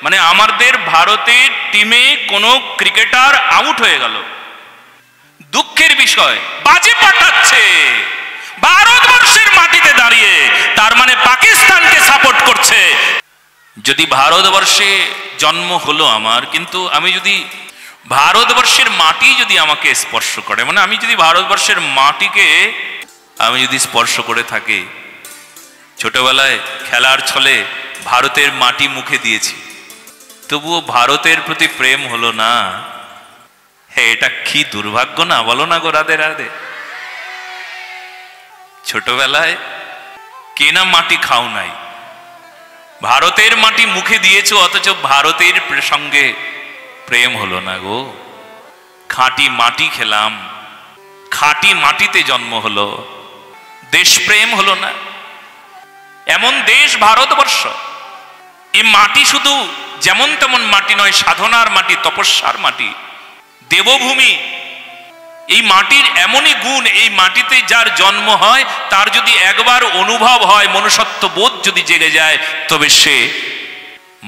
মানে আমাদের ভারতের টিমে কোনো ক্রিকেটার আউট হয়ে গেল, দুঃখের বিষয় বাজি পাঠাচ্ছে ভারতবর্ষের মাটিতে দাঁড়িয়ে, তার মানে পাকিস্তানকে সাপোর্ট করছে। যদি ভারতবর্ষে জন্ম হলো আমার, কিন্তু আমি যদি ভারতবর্ষের মাটি যদি আমাকে স্পর্শ করে, মানে আমি যদি ভারতবর্ষের মাটিকে আমি যদি স্পর্শ করে থাকি, ছোটবেলায় খেলার ছলে ভারতের মাটি মুখে দিয়েছি, তবুও ভারতের প্রতি প্রেম হলো না, হ্যাঁ এটা কি দুর্ভাগ্য না, বলো না গো রাধে রাধে। ছোটবেলায় কে না মাটি খাও নাই, ভারতের মাটি মুখে দিয়েছো, অথচ ভারতের সঙ্গে প্রেম হলো না গো। খাঁটি মাটি খেলাম, খাঁটি মাটিতে জন্ম হলো, দেশপ্রেম হলো না। এমন দেশ ভারতবর্ষ, এই মাটি শুধু যেমন তেমন মাটি নয়, সাধনার মাটি, তপস্যার মাটি, দেবভূমি। এই মাটির এমনই গুণ, এই মাটিতে যার জন্ম হয় তার যদি একবার অনুভব হয়, মনুষ্যত্ব বোধ যদি জেগে যায়, তবে সে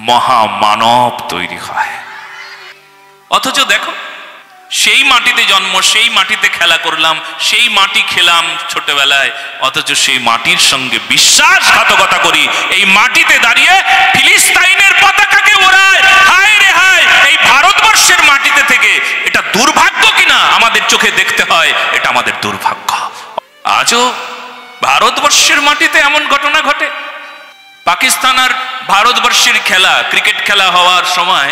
মহামানব তৈরি হয়। অথচ দেখো, সেই মাটিতে জন্ম, সেই মাটিতে খেলা করলাম, সেই মাটি খেলাম ছোটবেলায়, অথচ সেই মাটির সঙ্গে বিশ্বাসঘাতকতা করি, এই মাটিতে দাঁড়িয়ে ফিলিস্তাইনের পতাকাকে ওড়ায়। হায় রে হায়, এই ভারতবর্ষের মাটিতে থেকে এটা দুর্ভাগ্য কিনা আমাদের চোখে দেখতে হয়, এটা আমাদের দুর্ভাগ্য। আজও ভারতবর্ষের মাটিতে এমন ঘটনা ঘটে। পাকিস্তান আর ভারতবর্ষের খেলা, ক্রিকেট খেলা হওয়ার সময়,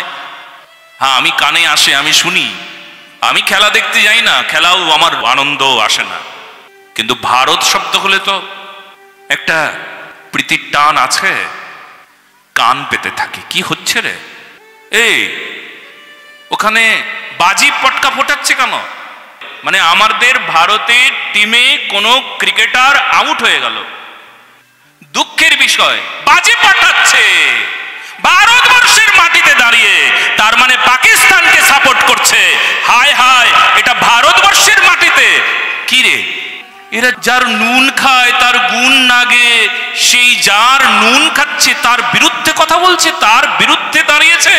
হ্যাঁ আমি কানে আসে, আমি শুনি, আমি খেলা দেখতে যাই না, খেলাও আমার আনন্দ আসে না, কিন্তু ভারত শব্দ হলে তো একটা প্রীতির টান আছে, কান পেতে থাকি, কি হচ্ছে রে, এই ওখানে বাজি পটকা ফোটাচ্ছে কেন? মানে আমাদের ভারতের টিমে কোনো ক্রিকেটার আউট হয়ে গেল, দুঃখের বিষয় বাজি পাঠাচ্ছে ভারতবর্ষের মাটিতে দাঁড়িয়ে, তার মানে পাকিস্তানকে সাপোর্ট করছে। হায় হায়, এটা ভারতবর্ষের মাটিতে কি রে, এরা যার নুন খায় তার গুণ নাগে, সেই যার নুন খাচ্ছে তার বিরুদ্ধে কথা বলছে, তার বিরুদ্ধে দাঁড়িয়েছে,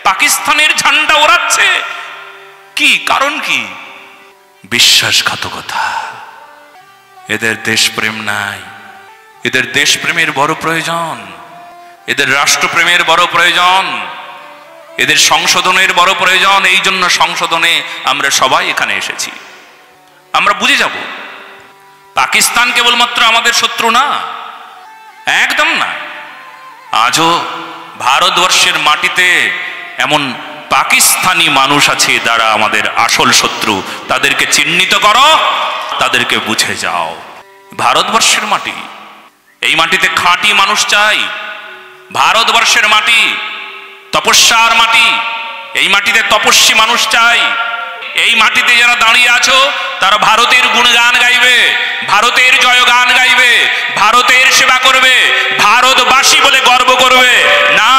পাকিস্তানের ঝান্ডা ওড়াচ্ছে। কি কারণ? কি বিশ্বাসঘাতকতা। এদের দেশপ্রেম নাই, এদের দেশপ্রেমের বড় প্রয়োজন, এদের রাষ্ট্রপ্রেমের বড় প্রয়োজন, এদের সংশোধনের বড় প্রয়োজন। এই জন্য সংশোধনে আমরা সবাই এখানে এসেছি। আমরা বুঝে যাব পাকিস্তান কেবলমাত্র আমাদের শত্রু না, একদম না। আজও ভারতবর্ষের মাটিতে এমন পাকিস্তানি মানুষ আছে যারা আমাদের আসল শত্রু। তাদেরকে চিহ্নিত করো, তাদেরকে বুঝে যাও। ভারতবর্ষের মাটি, এই মাটিতে খাঁটি মানুষ চাই। ভারতবর্ষের মাটি তপস্যার মাটি, এই মাটিতে তপস্বী মানুষ চাই। এই মাটিতে যারা দাঁড়িয়ে আছো তারা ভারতের গুণগান গাইবে, ভারতের জয়গান গাইবে, ভারতের সেবা করবে, ভারতবাসী বলে গর্ব করবে। না,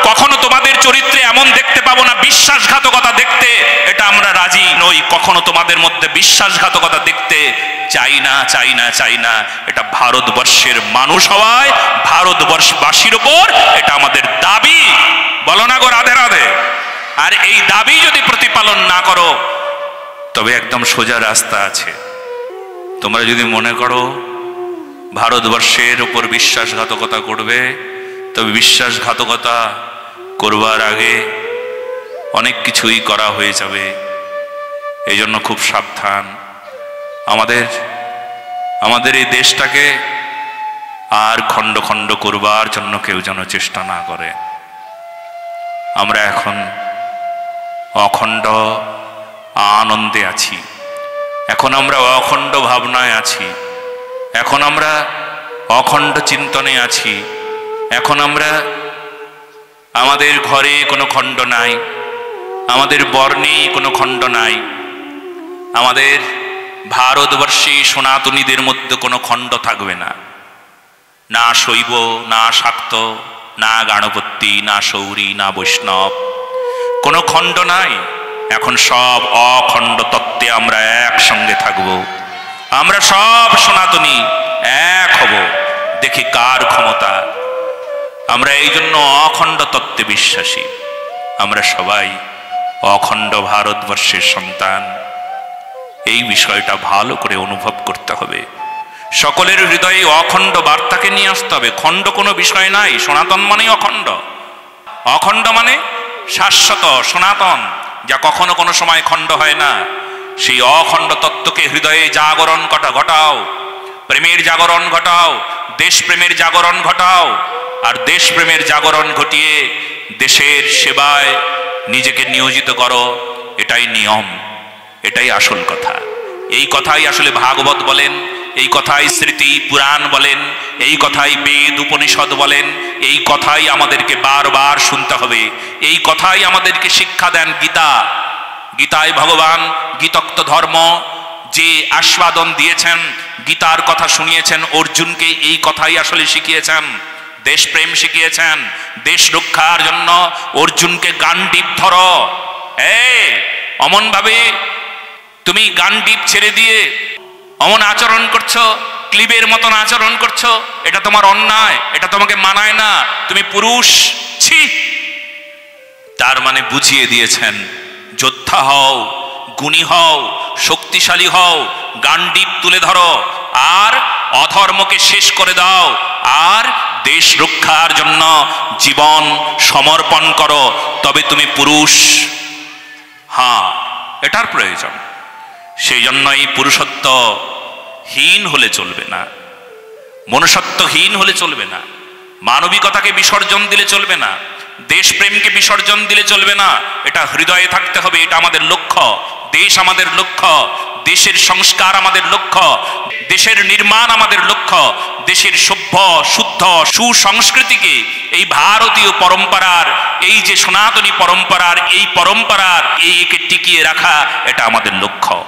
কখনো তোমাদের চরিত্রে এমন দেখতে পাবো না বিশ্বাসঘাতকতা দেখতে, এটা আমরা রাজি নই। কখনো তোমাদের মধ্যে বিশ্বাসঘাতকতা দেখতে চাই না, চাই না, চাই না। এটা ভারতবর্ষের মানুষ হওয়ায়, ভারতবর্ষবাসীর ওপর এটা আমাদের দাবি। বলো না গো রাধে রাধে। আর এই দাবি যদি প্রতিপালন না করো, তবে একদম সোজা রাস্তা আছে। তোমরা যদি মনে করো ভারতবর্ষের উপর বিশ্বাসঘাতকতা করবে, তবে বিশ্বাসঘাতকতা করবার আগে অনেক কিছুই করা হয়ে যাবে। এই জন্য খুব সাবধান। আমাদের এই দেশটাকে আর খণ্ড খণ্ড করবার জন্য কেউ যেন চেষ্টা না করে। আমরা এখন অখণ্ড আনন্দে আছি, এখন আমরা অখণ্ড ভাবনায় আছি, এখন আমরা অখণ্ড চিন্তনে আছি। এখন আমরা, আমাদের ঘরে কোনো খণ্ড নাই, আমাদের বর্ণে কোনো খণ্ড নাই, আমাদের ভারতবর্ষী সনাতনীদের মধ্যে কোনো খণ্ড থাকবে না। না শৈব, না শাক্ত, না গাণপত্যি, না সৌরী, না বৈষ্ণব, কোনো খণ্ড নাই। এখন সব অখণ্ড তত্ত্বে আমরা একসঙ্গে থাকব। আমরা সব সনাতনী এক হব। দেখি কার ক্ষমতা। আমরা এই জন্য অখণ্ড তত্ত্বে বিশ্বাসী। আমরা সবাই অখণ্ড ভারতবর্ষের সন্তান। এই বিষয়টা ভালো করে অনুভব করতে হবে। সকলের হৃদয়ে অখণ্ড বার্তাকে নিয়ে আসতে হবে। খণ্ড কোনো বিষয় নাই। সনাতন মানে অখণ্ড। অখণ্ড মানে শাশ্বত, সনাতন, যা কখনো কোনো সময় খণ্ড হয় না। সেই অখণ্ড তত্ত্বকে হৃদয়ে জাগরণ ঘটাও, প্রেমের জাগরণ ঘটাও, দেশপ্রেমের জাগরণ ঘটাও। আর দেশপ্রেমের জাগরণ ঘটিয়ে দেশের সেবায় নিজেকে নিয়োজিত করো। এটাই নিয়ম, এটাই আসল কথা। এই কথাই আসলে ভাগবত বলেন, এই কথাই স্মৃতি পুরাণ বলেন, এই কথাই বেদ উপনিষদ বলেন। এই কথাই আমাদেরকে বারবার শুনতে হবে। এই কথাই আমাদেরকে শিক্ষা দেন গীতা। গীতায় ভগবান গীতোক্ত ধর্ম যে আস্বাদন দিয়েছেন, গীতার কথা শুনিয়েছেন অর্জুনকে, এই কথাই আসলে শিখিয়েছেন। দেশপ্রেম শিখিয়েছেন। দেশ রক্ষার জন্য অর্জুনকে গান্ডীব ধরো। অমন ভাবে তুমি গান্ডীব ছেড়ে দিয়ে অমন আচরণ করছো, ক্লিবের মতন আচরণ করছো, এটা তোমার অন্যায়, এটা তোমাকে মানায় না, তুমি পুরুষ। ছি! তার মানে বুঝিয়ে দিয়েছেন, যোদ্ধা হও, গুণী হও, শক্তিশালী হও, গান্ডীব তুলে ধরো, আর অধর্মকে শেষ করে দাও, আর দেশ রক্ষার জন্য জীবন সমর্পণ করো, তবে তুমি পুরুষ। হ্যাঁ, এটার প্রয়োজন। সেই জন্য এই পুরুষত্বহীন হলে চলবে না, মনুষ্যত্বহীন হলে চলবে না, মানবিকতাকে বিসর্জন দিলে চলবে না, দেশপ্রেমকে বিসর্জন দিলে চলবে না। এটা হৃদয়ে থাকতে হবে। এটা আমাদের লক্ষ্য। দেশ আমাদের লক্ষ্য, দেশের সংস্কার আমাদের লক্ষ্য, দেশের নির্মাণ আমাদের লক্ষ্য। দেশের সভ্য শুদ্ধ সুসংস্কৃতিকে, এই ভারতীয় পরম্পরার, এই যে সনাতনী পরম্পরার, এই পরম্পরার এইকে টিকিয়ে রাখা, এটা আমাদের লক্ষ্য।